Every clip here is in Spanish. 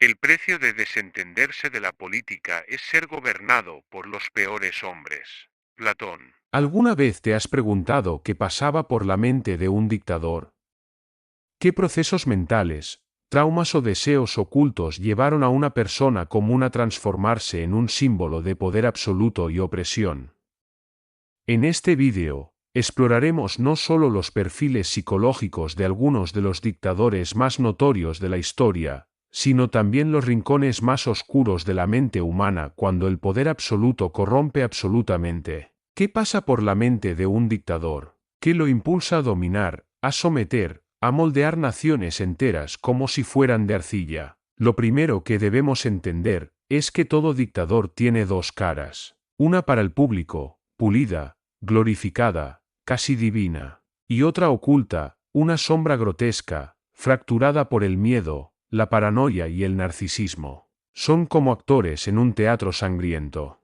El precio de desentenderse de la política es ser gobernado por los peores hombres. Platón. ¿Alguna vez te has preguntado qué pasaba por la mente de un dictador? ¿Qué procesos mentales, traumas o deseos ocultos llevaron a una persona común a transformarse en un símbolo de poder absoluto y opresión? En este vídeo, exploraremos no solo los perfiles psicológicos de algunos de los dictadores más notorios de la historia, sino también los rincones más oscuros de la mente humana cuando el poder absoluto corrompe absolutamente. ¿Qué pasa por la mente de un dictador? ¿Qué lo impulsa a dominar, a someter, a moldear naciones enteras como si fueran de arcilla? Lo primero que debemos entender es que todo dictador tiene dos caras. Una para el público, pulida, glorificada, casi divina, y otra oculta, una sombra grotesca, fracturada por el miedo, la paranoia y el narcisismo. Son como actores en un teatro sangriento.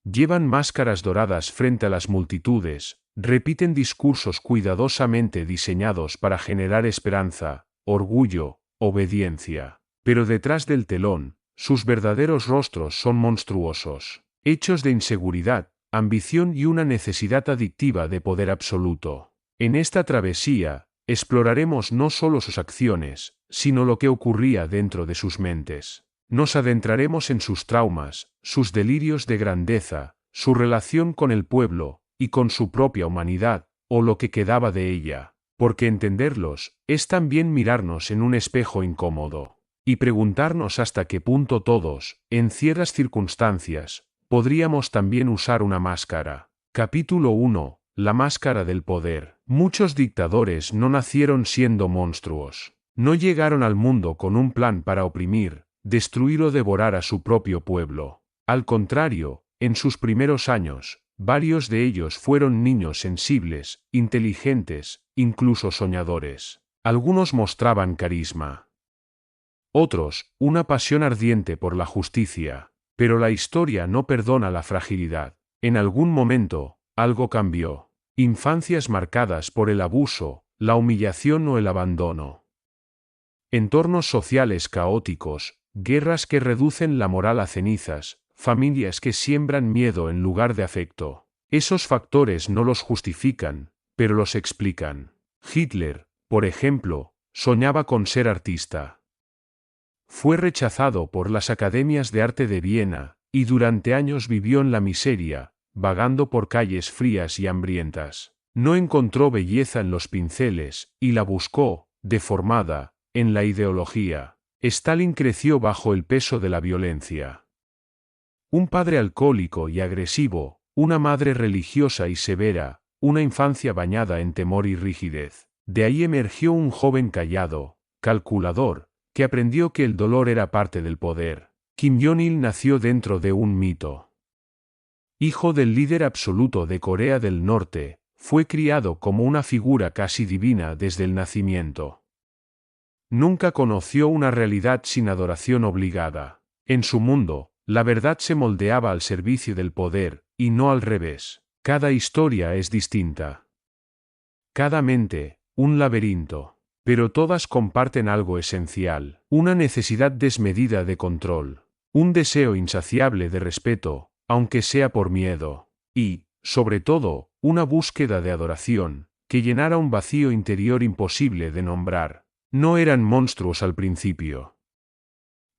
Llevan máscaras doradas frente a las multitudes, repiten discursos cuidadosamente diseñados para generar esperanza, orgullo, obediencia. Pero detrás del telón, sus verdaderos rostros son monstruosos, hechos de inseguridad, ambición y una necesidad adictiva de poder absoluto. En esta travesía, exploraremos no solo sus acciones, sino lo que ocurría dentro de sus mentes. Nos adentraremos en sus traumas, sus delirios de grandeza, su relación con el pueblo, y con su propia humanidad, o lo que quedaba de ella, porque entenderlos es también mirarnos en un espejo incómodo, y preguntarnos hasta qué punto todos, en ciertas circunstancias, podríamos también usar una máscara. Capítulo 1. La máscara del poder. Muchos dictadores no nacieron siendo monstruos. No llegaron al mundo con un plan para oprimir, destruir o devorar a su propio pueblo. Al contrario, en sus primeros años, varios de ellos fueron niños sensibles, inteligentes, incluso soñadores. Algunos mostraban carisma. Otros, una pasión ardiente por la justicia. Pero la historia no perdona la fragilidad. En algún momento, algo cambió. Infancias marcadas por el abuso, la humillación o el abandono. Entornos sociales caóticos, guerras que reducen la moral a cenizas, familias que siembran miedo en lugar de afecto. Esos factores no los justifican, pero los explican. Hitler, por ejemplo, soñaba con ser artista. Fue rechazado por las academias de arte de Viena, y durante años vivió en la miseria, vagando por calles frías y hambrientas. No encontró belleza en los pinceles, y la buscó, deformada, en la ideología. Stalin creció bajo el peso de la violencia. Un padre alcohólico y agresivo, una madre religiosa y severa, una infancia bañada en temor y rigidez. De ahí emergió un joven callado, calculador, que aprendió que el dolor era parte del poder. Kim Jong-il nació dentro de un mito. Hijo del líder absoluto de Corea del Norte, fue criado como una figura casi divina desde el nacimiento. Nunca conoció una realidad sin adoración obligada. En su mundo, la verdad se moldeaba al servicio del poder, y no al revés. Cada historia es distinta. Cada mente, un laberinto. Pero todas comparten algo esencial, una necesidad desmedida de control, un deseo insaciable de respeto, aunque sea por miedo, y, sobre todo, una búsqueda de adoración, que llenara un vacío interior imposible de nombrar. No eran monstruos al principio.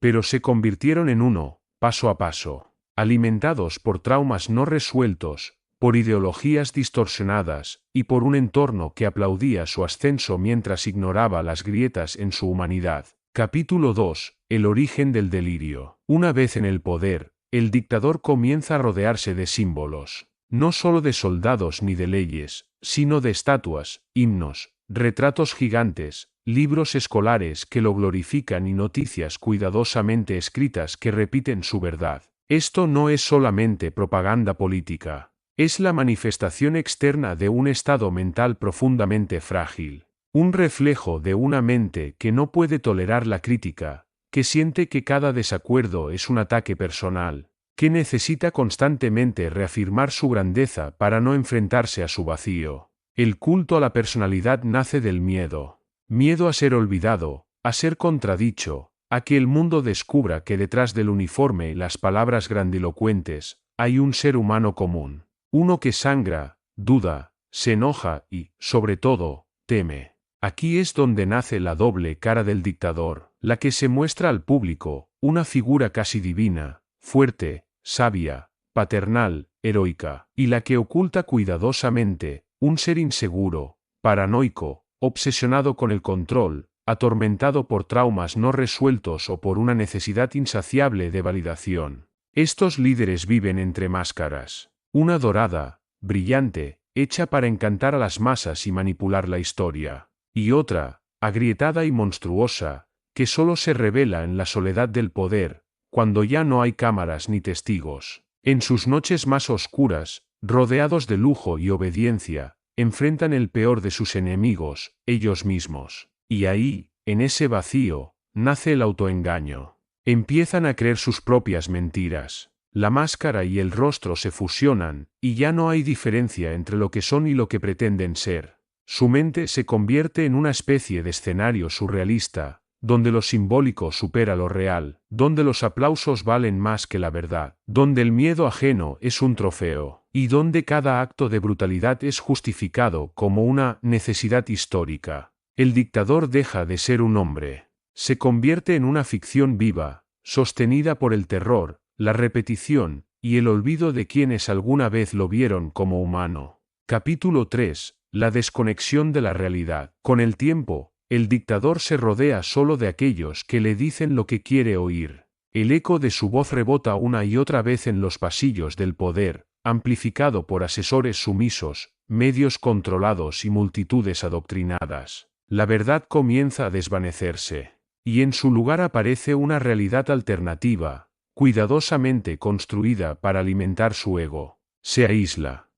Pero se convirtieron en uno, paso a paso, alimentados por traumas no resueltos, por ideologías distorsionadas, y por un entorno que aplaudía su ascenso mientras ignoraba las grietas en su humanidad. Capítulo 2. El origen del delirio. Una vez en el poder, el dictador comienza a rodearse de símbolos, no solo de soldados ni de leyes, sino de estatuas, himnos, retratos gigantes, libros escolares que lo glorifican y noticias cuidadosamente escritas que repiten su verdad. Esto no es solamente propaganda política. Es la manifestación externa de un estado mental profundamente frágil, un reflejo de una mente que no puede tolerar la crítica, que siente que cada desacuerdo es un ataque personal, que necesita constantemente reafirmar su grandeza para no enfrentarse a su vacío. El culto a la personalidad nace del miedo. Miedo a ser olvidado, a ser contradicho, a que el mundo descubra que detrás del uniforme y las palabras grandilocuentes, hay un ser humano común. Uno que sangra, duda, se enoja y, sobre todo, teme. Aquí es donde nace la doble cara del dictador, la que se muestra al público, una figura casi divina, fuerte, sabia, paternal, heroica, y la que oculta cuidadosamente, un ser inseguro, paranoico, obsesionado con el control, atormentado por traumas no resueltos o por una necesidad insaciable de validación. Estos líderes viven entre máscaras. Una dorada, brillante, hecha para encantar a las masas y manipular la historia. Y otra, agrietada y monstruosa, que solo se revela en la soledad del poder, cuando ya no hay cámaras ni testigos. En sus noches más oscuras, rodeados de lujo y obediencia, enfrentan el peor de sus enemigos, ellos mismos. Y ahí, en ese vacío, nace el autoengaño. Empiezan a creer sus propias mentiras. La máscara y el rostro se fusionan, y ya no hay diferencia entre lo que son y lo que pretenden ser. Su mente se convierte en una especie de escenario surrealista, donde lo simbólico supera lo real, donde los aplausos valen más que la verdad, donde el miedo ajeno es un trofeo, y donde cada acto de brutalidad es justificado como una necesidad histórica. El dictador deja de ser un hombre. Se convierte en una ficción viva, sostenida por el terror, la repetición, y el olvido de quienes alguna vez lo vieron como humano. Capítulo 3. La desconexión de la realidad. Con el tiempo, el dictador se rodea solo de aquellos que le dicen lo que quiere oír. El eco de su voz rebota una y otra vez en los pasillos del poder, amplificado por asesores sumisos, medios controlados y multitudes adoctrinadas. La verdad comienza a desvanecerse. Y en su lugar aparece una realidad alternativa, cuidadosamente construida para alimentar su ego. Se aísla.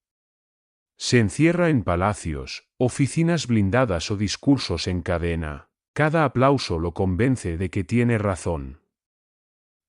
Se encierra en palacios, oficinas blindadas o discursos en cadena. Cada aplauso lo convence de que tiene razón.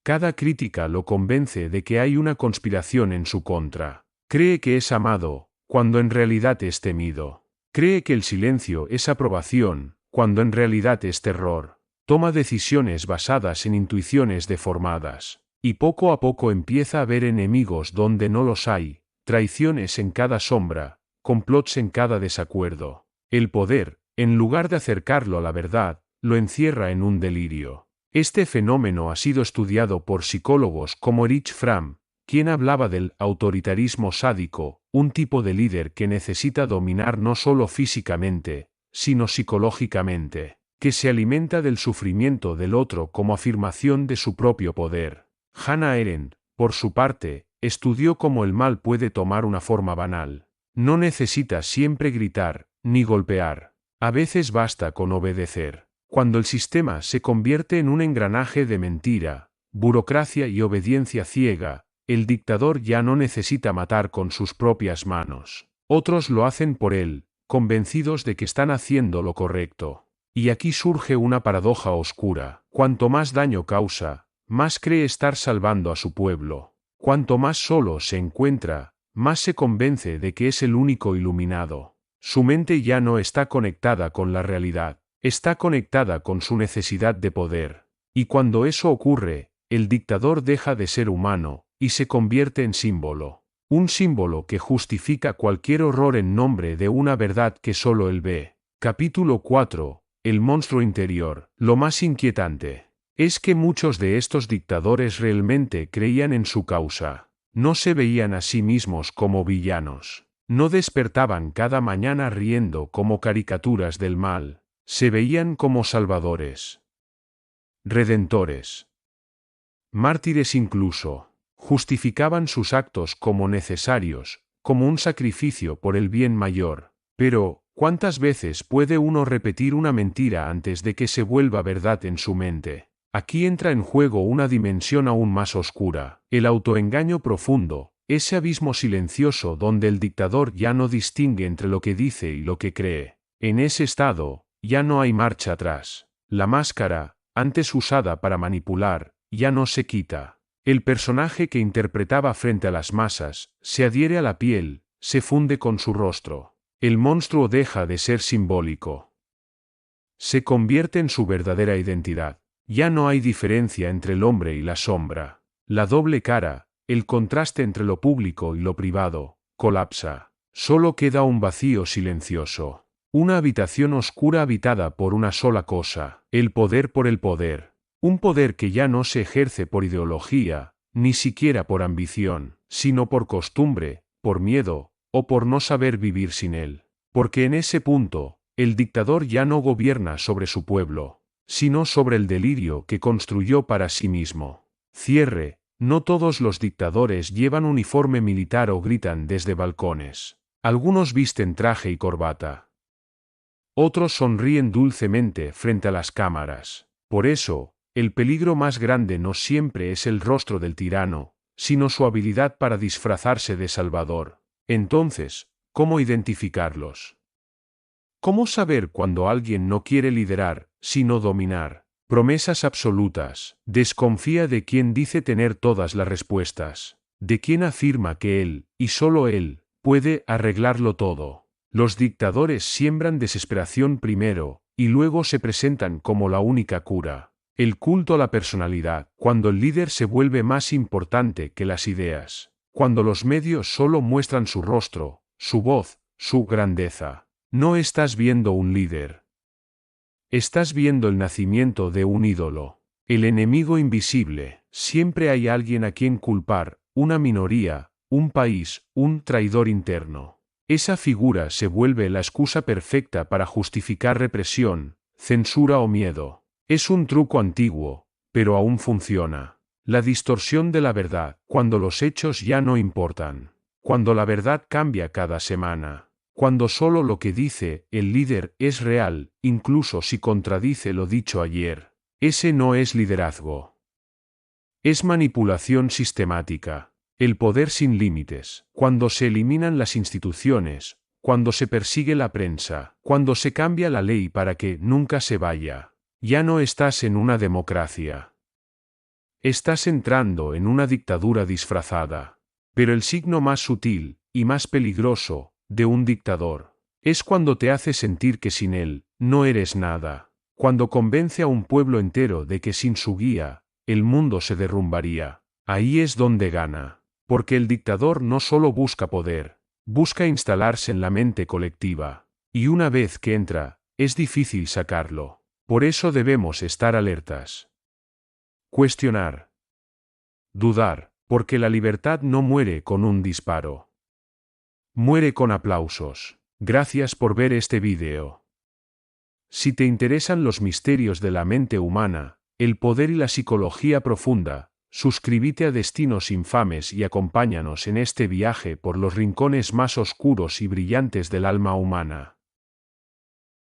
Cada crítica lo convence de que hay una conspiración en su contra. Cree que es amado, cuando en realidad es temido. Cree que el silencio es aprobación, cuando en realidad es terror. Toma decisiones basadas en intuiciones deformadas. Y poco a poco empieza a ver enemigos donde no los hay, traiciones en cada sombra, complots en cada desacuerdo. El poder, en lugar de acercarlo a la verdad, lo encierra en un delirio. Este fenómeno ha sido estudiado por psicólogos como Erich Fromm, quien hablaba del autoritarismo sádico, un tipo de líder que necesita dominar no solo físicamente, sino psicológicamente, que se alimenta del sufrimiento del otro como afirmación de su propio poder. Hannah Arendt, por su parte, estudió cómo el mal puede tomar una forma banal. No necesita siempre gritar, ni golpear. A veces basta con obedecer. Cuando el sistema se convierte en un engranaje de mentira, burocracia y obediencia ciega, el dictador ya no necesita matar con sus propias manos. Otros lo hacen por él, convencidos de que están haciendo lo correcto. Y aquí surge una paradoja oscura. Cuanto más daño causa, más cree estar salvando a su pueblo. Cuanto más solo se encuentra, más se convence de que es el único iluminado. Su mente ya no está conectada con la realidad. Está conectada con su necesidad de poder. Y cuando eso ocurre, el dictador deja de ser humano, y se convierte en símbolo. Un símbolo que justifica cualquier horror en nombre de una verdad que solo él ve. Capítulo 4. El monstruo interior. Lo más inquietante es que muchos de estos dictadores realmente creían en su causa. No se veían a sí mismos como villanos. No despertaban cada mañana riendo como caricaturas del mal. Se veían como salvadores, redentores, mártires incluso. Justificaban sus actos como necesarios, como un sacrificio por el bien mayor. Pero, ¿cuántas veces puede uno repetir una mentira antes de que se vuelva verdad en su mente? Aquí entra en juego una dimensión aún más oscura, el autoengaño profundo, ese abismo silencioso donde el dictador ya no distingue entre lo que dice y lo que cree. En ese estado, ya no hay marcha atrás. La máscara, antes usada para manipular, ya no se quita. El personaje que interpretaba frente a las masas, se adhiere a la piel, se funde con su rostro. El monstruo deja de ser simbólico. Se convierte en su verdadera identidad. Ya no hay diferencia entre el hombre y la sombra. La doble cara, el contraste entre lo público y lo privado, colapsa. Solo queda un vacío silencioso. Una habitación oscura habitada por una sola cosa, el poder por el poder. Un poder que ya no se ejerce por ideología, ni siquiera por ambición, sino por costumbre, por miedo, o por no saber vivir sin él. Porque en ese punto, el dictador ya no gobierna sobre su pueblo, sino sobre el delirio que construyó para sí mismo. Cierre. No todos los dictadores llevan uniforme militar o gritan desde balcones. Algunos visten traje y corbata. Otros sonríen dulcemente frente a las cámaras. Por eso, el peligro más grande no siempre es el rostro del tirano, sino su habilidad para disfrazarse de salvador. Entonces, ¿cómo identificarlos? ¿Cómo saber cuando alguien no quiere liderar, sino dominar? Promesas absolutas. Desconfía de quien dice tener todas las respuestas, de quien afirma que él, y solo él, puede arreglarlo todo. Los dictadores siembran desesperación primero, y luego se presentan como la única cura. El culto a la personalidad, cuando el líder se vuelve más importante que las ideas. Cuando los medios solo muestran su rostro, su voz, su grandeza. No estás viendo un líder. Estás viendo el nacimiento de un ídolo. El enemigo invisible. Siempre hay alguien a quien culpar, una minoría, un país, un traidor interno. Esa figura se vuelve la excusa perfecta para justificar represión, censura o miedo. Es un truco antiguo, pero aún funciona. La distorsión de la verdad, cuando los hechos ya no importan. Cuando la verdad cambia cada semana. Cuando solo lo que dice el líder es real, incluso si contradice lo dicho ayer. Ese no es liderazgo. Es manipulación sistemática. El poder sin límites. Cuando se eliminan las instituciones, cuando se persigue la prensa, cuando se cambia la ley para que nunca se vaya. Ya no estás en una democracia. Estás entrando en una dictadura disfrazada. Pero el signo más sutil, y más peligroso, de un dictador, es cuando te hace sentir que sin él, no eres nada. Cuando convence a un pueblo entero de que sin su guía, el mundo se derrumbaría. Ahí es donde gana. Porque el dictador no solo busca poder, busca instalarse en la mente colectiva. Y una vez que entra, es difícil sacarlo. Por eso debemos estar alertas. Cuestionar. Dudar, porque la libertad no muere con un disparo. Muere con aplausos. Gracias por ver este vídeo. Si te interesan los misterios de la mente humana, el poder y la psicología profunda, suscríbete a Destinos Infames y acompáñanos en este viaje por los rincones más oscuros y brillantes del alma humana.